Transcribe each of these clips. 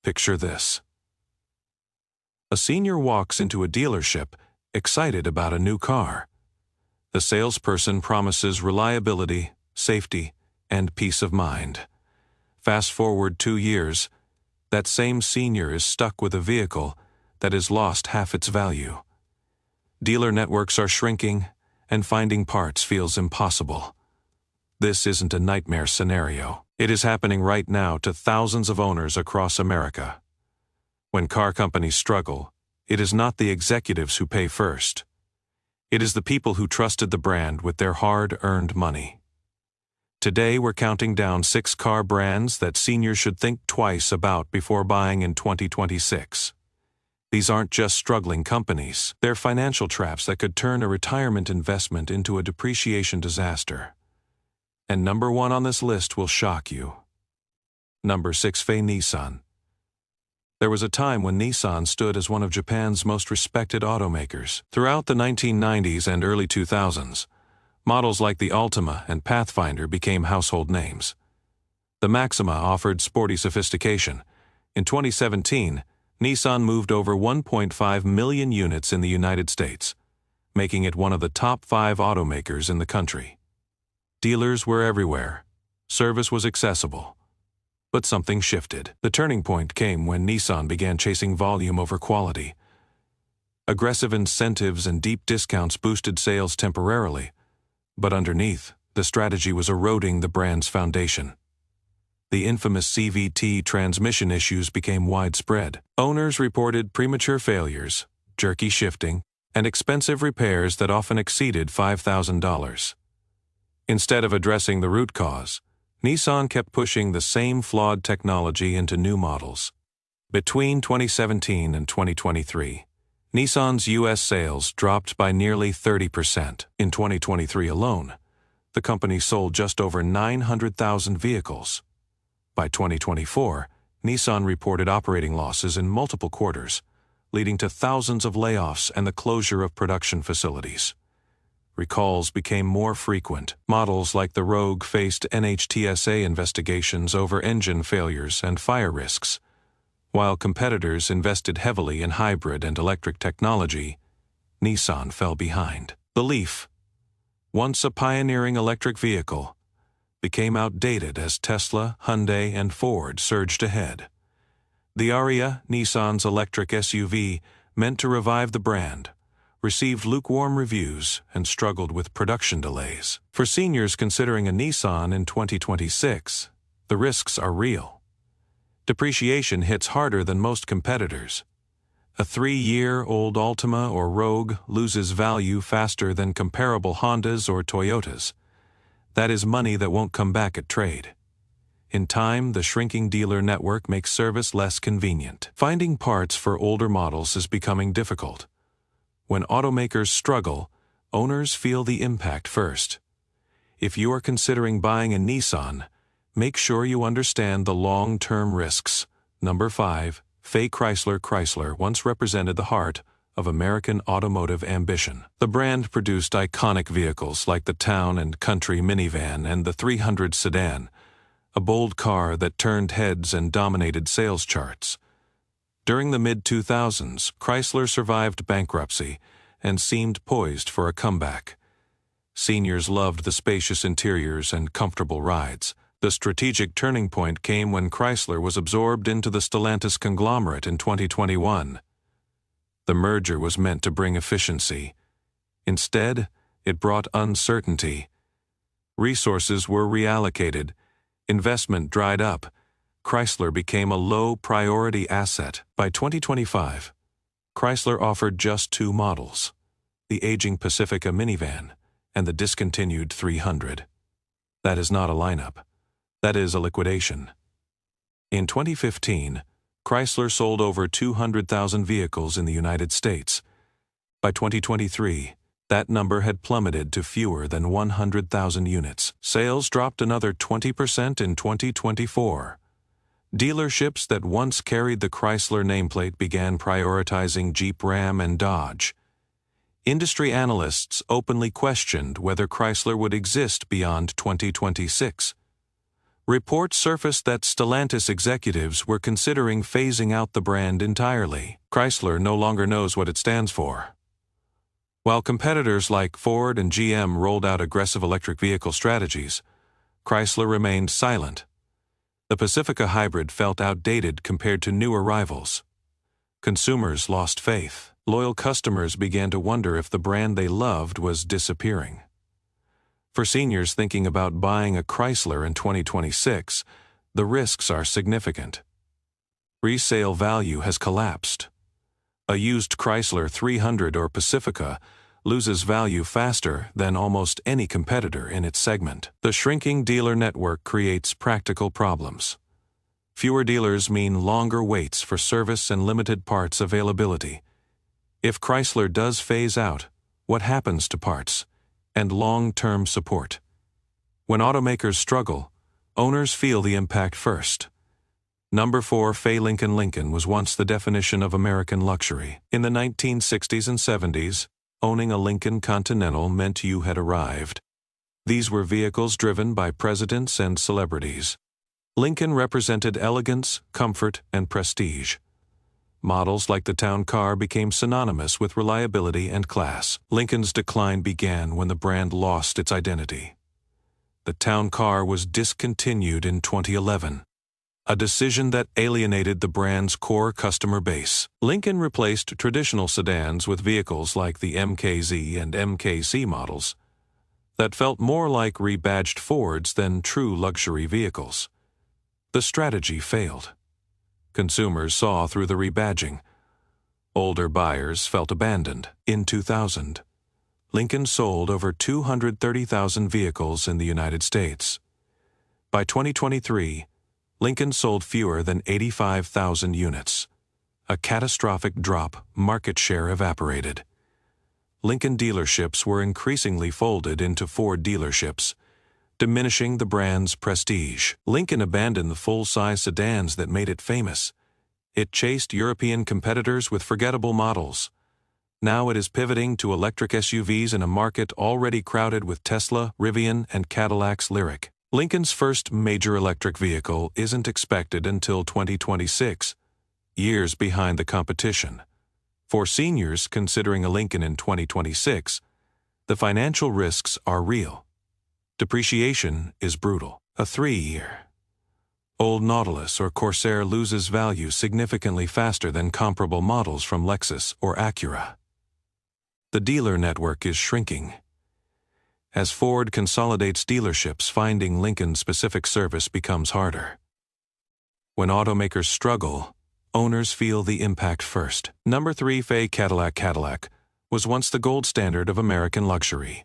Picture this. A senior walks into a dealership, excited about a new car. The salesperson promises reliability, safety, and peace of mind. Fast forward 2 years, that same senior is stuck with a vehicle that has lost half its value. Dealer networks are shrinking, and finding parts feels impossible. This isn't a nightmare scenario. It is happening right now to thousands of owners across America. When car companies struggle, it is not the executives who pay first. It is the people who trusted the brand with their hard-earned money. Today we're counting down 6 car brands that seniors should think twice about before buying in 2026. These aren't just struggling companies. They're financial traps that could turn a retirement investment into a depreciation disaster. And number 1 on this list will shock you. Number 6. Nissan. There was a time when Nissan stood as one of Japan's most respected automakers. Throughout the 1990s and early 2000s, models like the Altima and Pathfinder became household names. The Maxima offered sporty sophistication. In 2017, Nissan moved over 1.5 million units in the United States, making it one of the top 5 automakers in the country. Dealers were everywhere. Service was accessible. But something shifted. The turning point came when Nissan began chasing volume over quality. Aggressive incentives and deep discounts boosted sales temporarily, but underneath, the strategy was eroding the brand's foundation. The infamous CVT transmission issues became widespread. Owners reported premature failures, jerky shifting, and expensive repairs that often exceeded $5,000. Instead of addressing the root cause, Nissan kept pushing the same flawed technology into new models. Between 2017 and 2023, Nissan's U.S. sales dropped by nearly 30%. In 2023 alone, the company sold just over 900,000 vehicles. By 2024, Nissan reported operating losses in multiple quarters, leading to thousands of layoffs and the closure of production facilities. Recalls became more frequent. Models like the Rogue faced NHTSA investigations over engine failures and fire risks. While competitors invested heavily in hybrid and electric technology, Nissan fell behind. The Leaf, once a pioneering electric vehicle, became outdated as Tesla, Hyundai, and Ford surged ahead. The Ariya, Nissan's electric SUV, meant to revive the brand, received lukewarm reviews and struggled with production delays. For seniors considering a Nissan in 2026, the risks are real. Depreciation hits harder than most competitors. A 3-year-old Altima or Rogue loses value faster than comparable Hondas or Toyotas. That is money that won't come back at trade. In time, the shrinking dealer network makes service less convenient. Finding parts for older models is becoming difficult. When automakers struggle, owners feel the impact first. If you are considering buying a Nissan, make sure you understand the long-term risks. Number 5. Chrysler once represented the heart of American automotive ambition. The brand produced iconic vehicles like the Town and Country minivan and the 300 sedan, a bold car that turned heads and dominated sales charts. During the mid-2000s, Chrysler survived bankruptcy and seemed poised for a comeback. Seniors loved the spacious interiors and comfortable rides. The strategic turning point came when Chrysler was absorbed into the Stellantis conglomerate in 2021. The merger was meant to bring efficiency. Instead, it brought uncertainty. Resources were reallocated. Investment dried up. Chrysler became a low-priority asset. By 2025, Chrysler offered just 2 models, the aging Pacifica minivan and the discontinued 300. That is not a lineup. That is a liquidation. In 2015, Chrysler sold over 200,000 vehicles in the United States. By 2023, that number had plummeted to fewer than 100,000 units. Sales dropped another 20% in 2024. Dealerships that once carried the Chrysler nameplate began prioritizing Jeep, Ram, and Dodge. Industry analysts openly questioned whether Chrysler would exist beyond 2026. Reports surfaced that Stellantis executives were considering phasing out the brand entirely. Chrysler no longer knows what it stands for. While competitors like Ford and GM rolled out aggressive electric vehicle strategies, Chrysler remained silent. The Pacifica hybrid felt outdated compared to new arrivals. Consumers lost faith. Loyal customers began to wonder if the brand they loved was disappearing. For seniors thinking about buying a Chrysler in 2026, the risks are significant. Resale value has collapsed. A used Chrysler 300 or Pacifica loses value faster than almost any competitor in its segment. The shrinking dealer network creates practical problems. Fewer dealers mean longer waits for service and limited parts availability. If Chrysler does phase out, what happens to parts and long-term support? When automakers struggle, owners feel the impact first. Number 4 Fay Lincoln was once the definition of American luxury. In the 1960s and 70s, owning a Lincoln Continental meant you had arrived. These were vehicles driven by presidents and celebrities. Lincoln represented elegance, comfort, and prestige. Models like the town car became synonymous with reliability and class. Lincoln's decline began when the brand lost its identity. The town car was discontinued in 2011, a decision that alienated the brand's core customer base. Lincoln replaced traditional sedans with vehicles like the MKZ and MKC models that felt more like rebadged Fords than true luxury vehicles. The strategy failed. Consumers saw through the rebadging. Older buyers felt abandoned. In 2000, Lincoln sold over 230,000 vehicles in the United States. By 2023, Lincoln sold fewer than 85,000 units. A catastrophic drop, market share evaporated. Lincoln dealerships were increasingly folded into Ford dealerships, diminishing the brand's prestige. Lincoln abandoned the full-size sedans that made it famous. It chased European competitors with forgettable models. Now it is pivoting to electric SUVs in a market already crowded with Tesla, Rivian, and Cadillac's Lyriq. Lincoln's first major electric vehicle isn't expected until 2026, years behind the competition. For seniors considering a Lincoln in 2026, the financial risks are real. Depreciation is brutal. A 3-year-old Nautilus or Corsair loses value significantly faster than comparable models from Lexus or Acura. The dealer network is shrinking. As Ford consolidates dealerships, finding Lincoln-specific service becomes harder. When automakers struggle, owners feel the impact first. Number 3 Fay Cadillac was once the gold standard of American luxury.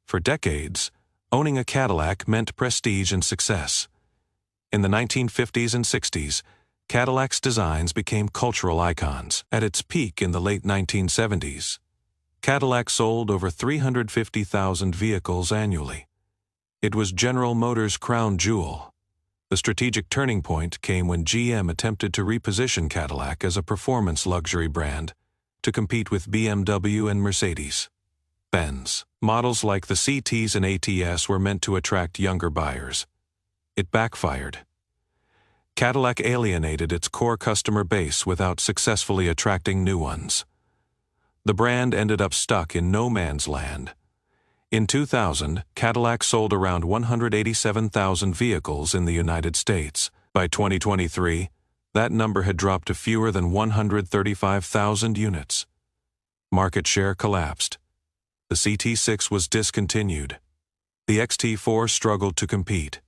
For decades, owning a Cadillac meant prestige and success. In the 1950s and 60s, Cadillac's designs became cultural icons. At its peak in the late 1970s, Cadillac sold over 350,000 vehicles annually. It was General Motors' crown jewel. The strategic turning point came when GM attempted to reposition Cadillac as a performance luxury brand to compete with BMW and Mercedes-Benz. Models like the CTs and ATS were meant to attract younger buyers. It backfired. Cadillac alienated its core customer base without successfully attracting new ones. The brand ended up stuck in no man's land. In 2000, Cadillac sold around 187,000 vehicles in the United States. By 2023, that number had dropped to fewer than 135,000 units. Market share collapsed. The CT6 was discontinued. The XT4 struggled to compete.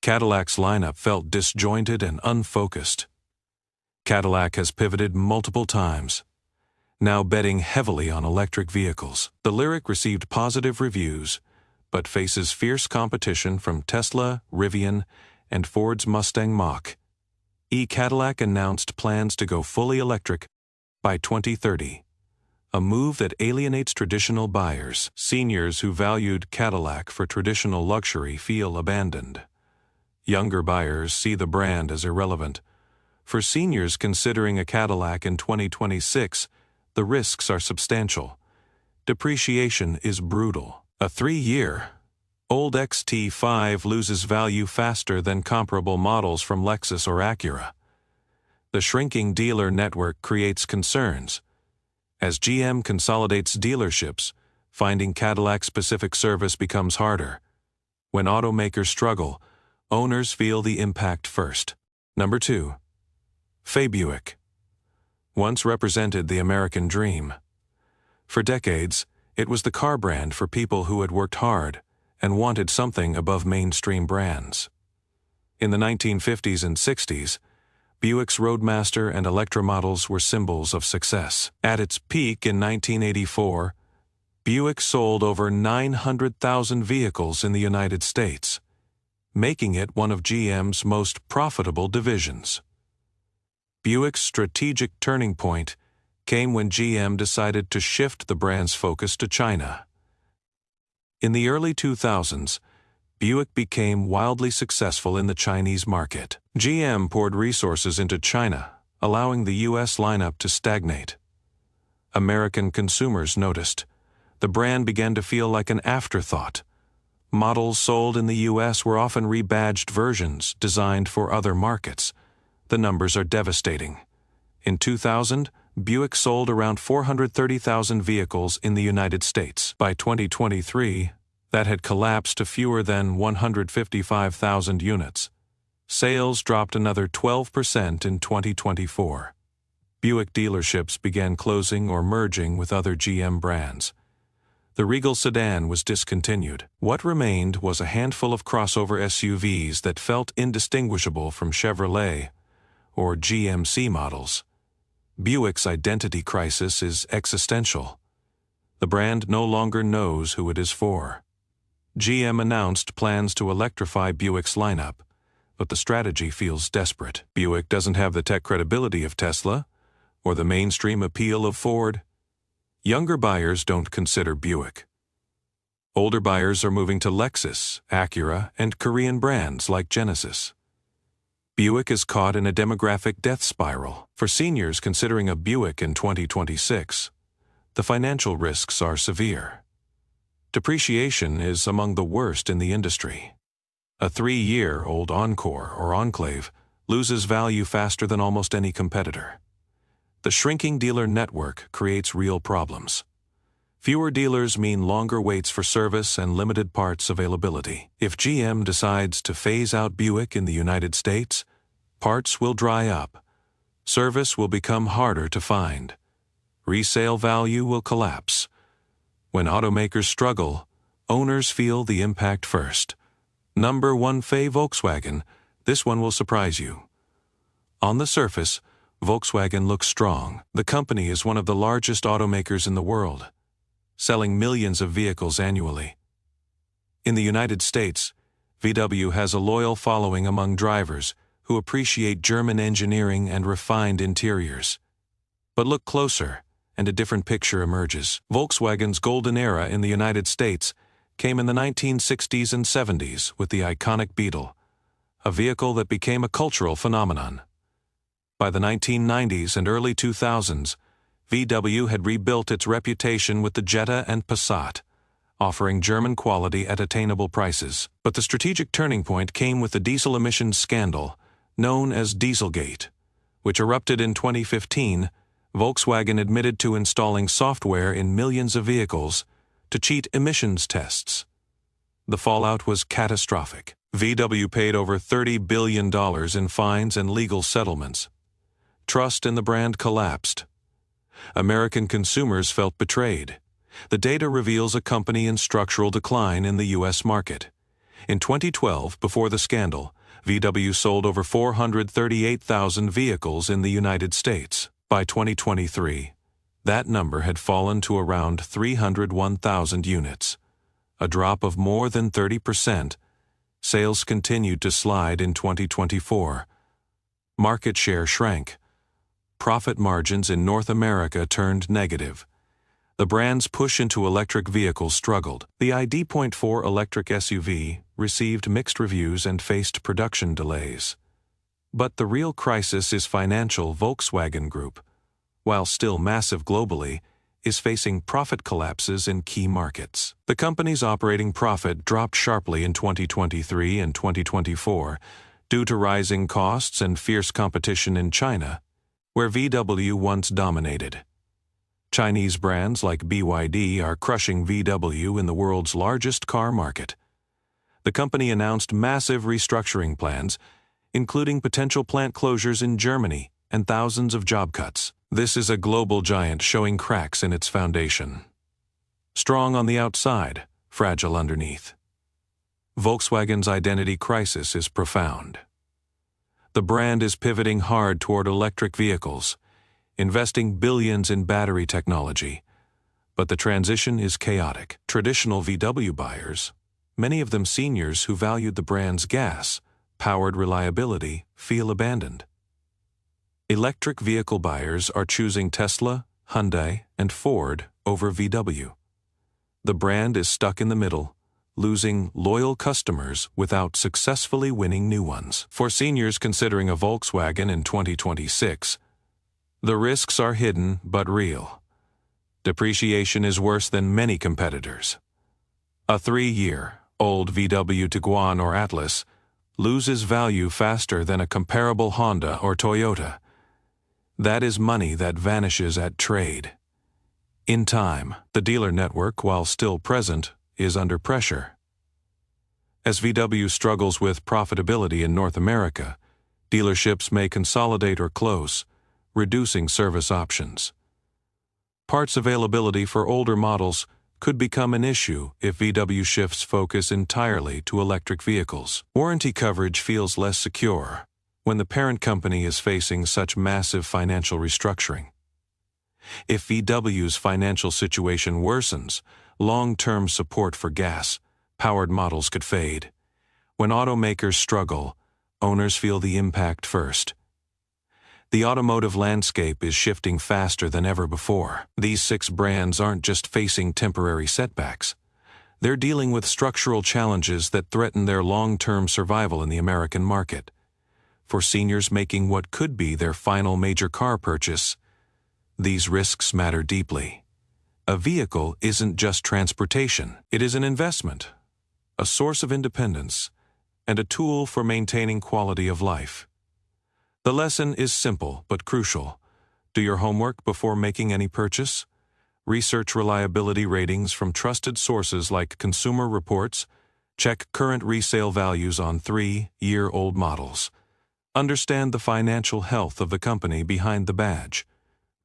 Cadillac's lineup felt disjointed and unfocused. Cadillac has pivoted multiple times, now betting heavily on electric vehicles. The Lyriq received positive reviews, but faces fierce competition from Tesla, Rivian, and Ford's Mustang Mach. Cadillac announced plans to go fully electric by 2030, a move that alienates traditional buyers. Seniors who valued Cadillac for traditional luxury feel abandoned. Younger buyers see the brand as irrelevant. For seniors considering a Cadillac in 2026, the risks are substantial. Depreciation is brutal. A 3-year-old Old XT5 loses value faster than comparable models from Lexus or Acura. The shrinking dealer network creates concerns. As GM consolidates dealerships, finding Cadillac-specific service becomes harder. When automakers struggle, owners feel the impact first. Number 2. Buick. Once represented the American dream. For decades, it was the car brand for people who had worked hard and wanted something above mainstream brands. In the 1950s and 60s, Buick's Roadmaster and Electra models were symbols of success. At its peak in 1984, Buick sold over 900,000 vehicles in the United States, making it one of GM's most profitable divisions. Buick's strategic turning point came when GM decided to shift the brand's focus to China. In the early 2000s, Buick became wildly successful in the Chinese market. GM poured resources into China, allowing the U.S. lineup to stagnate. American consumers noticed. The brand began to feel like an afterthought. Models sold in the U.S. were often rebadged versions designed for other markets. The numbers are devastating. In 2000, Buick sold around 430,000 vehicles in the United States. By 2023, that had collapsed to fewer than 155,000 units. Sales dropped another 12% in 2024. Buick dealerships began closing or merging with other GM brands. The Regal sedan was discontinued. What remained was a handful of crossover SUVs that felt indistinguishable from Chevrolet or GMC models. Buick's identity crisis is existential. The brand no longer knows who it is for. GM announced plans to electrify Buick's lineup, but the strategy feels desperate. Buick doesn't have the tech credibility of Tesla or the mainstream appeal of Ford. Younger buyers don't consider Buick. Older buyers are moving to Lexus, Acura, and Korean brands like Genesis. Buick is caught in a demographic death spiral. For seniors considering a Buick in 2026, the financial risks are severe. Depreciation is among the worst in the industry. A 3-year-old Encore or Enclave loses value faster than almost any competitor. The shrinking dealer network creates real problems. Fewer dealers mean longer waits for service and limited parts availability. If GM decides to phase out Buick in the United States, parts will dry up. Service will become harder to find. Resale value will collapse. When automakers struggle, owners feel the impact first. Number 1. Volkswagen. This one will surprise you. On the surface, Volkswagen looks strong. The company is one of the largest automakers in the world, selling millions of vehicles annually. In the United States, VW has a loyal following among drivers who appreciate German engineering and refined interiors. But look closer, and a different picture emerges. Volkswagen's golden era in the United States came in the 1960s and 70s with the iconic Beetle, a vehicle that became a cultural phenomenon. By the 1990s and early 2000s, VW had rebuilt its reputation with the Jetta and Passat, offering German quality at attainable prices. But the strategic turning point came with the diesel emissions scandal, known as Dieselgate, which erupted in 2015. Volkswagen admitted to installing software in millions of vehicles to cheat emissions tests. The fallout was catastrophic. VW paid over $30 billion in fines and legal settlements. Trust in the brand collapsed. American consumers felt betrayed. The data reveals a company in structural decline in the U.S. market. In 2012, before the scandal, VW sold over 438,000 vehicles in the United States. By 2023, that number had fallen to around 301,000 units, a drop of more than 30%. Sales continued to slide in 2024. Market share shrank. Profit margins in North America turned negative. The brand's push into electric vehicles struggled. The ID.4 electric SUV received mixed reviews and faced production delays. But the real crisis is financial. Volkswagen Group, while still massive globally, is facing profit collapses in key markets. The company's operating profit dropped sharply in 2023 and 2024 due to rising costs and fierce competition in China, where VW once dominated. Chinese brands like BYD are crushing VW in the world's largest car market. The company announced massive restructuring plans, including potential plant closures in Germany and thousands of job cuts. This is a global giant showing cracks in its foundation. Strong on the outside, fragile underneath. Volkswagen's identity crisis is profound. The brand is pivoting hard toward electric vehicles, investing billions in battery technology, but the transition is chaotic. Traditional VW buyers, many of them seniors who valued the brand's gas-powered reliability, feel abandoned. Electric vehicle buyers are choosing Tesla, Hyundai, and Ford over VW. The brand is stuck in the middle, losing loyal customers without successfully winning new ones. For seniors considering a Volkswagen in 2026, the risks are hidden but real. Depreciation is worse than many competitors. A 3-year-old VW Tiguan or Atlas loses value faster than a comparable Honda or Toyota. That is money that vanishes at trade. In time, the dealer network, while still present, is under pressure. As VW struggles with profitability in North America, dealerships may consolidate or close, reducing service options. Parts availability for older models could become an issue if VW shifts focus entirely to electric vehicles. Warranty coverage feels less secure when the parent company is facing such massive financial restructuring. If VW's financial situation worsens, long-term support for gas-powered models could fade. When automakers struggle, owners feel the impact first. The automotive landscape is shifting faster than ever before. These 6 brands aren't just facing temporary setbacks. They're dealing with structural challenges that threaten their long-term survival in the American market. For seniors making what could be their final major car purchase, these risks matter deeply. A vehicle isn't just transportation. It is an investment, a source of independence, and a tool for maintaining quality of life. The lesson is simple but crucial. Do your homework before making any purchase. Research reliability ratings from trusted sources like Consumer Reports. Check current resale values on 3-year-old models. Understand the financial health of the company behind the badge.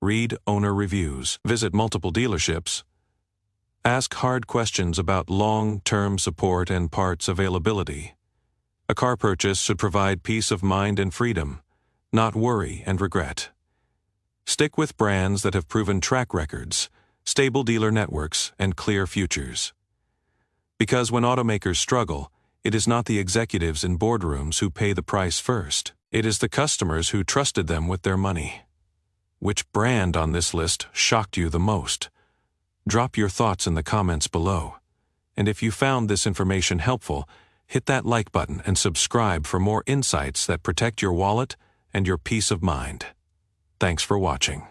Read owner reviews. Visit multiple dealerships. Ask hard questions about long-term support and parts availability. A car purchase should provide peace of mind and freedom, not worry and regret. Stick with brands that have proven track records, stable dealer networks, and clear futures. Because when automakers struggle, it is not the executives in boardrooms who pay the price first. It is the customers who trusted them with their money. Which brand on this list shocked you the most? Drop your thoughts in the comments below. And if you found this information helpful, hit that like button and subscribe for more insights that protect your wallet and your peace of mind. Thanks for watching.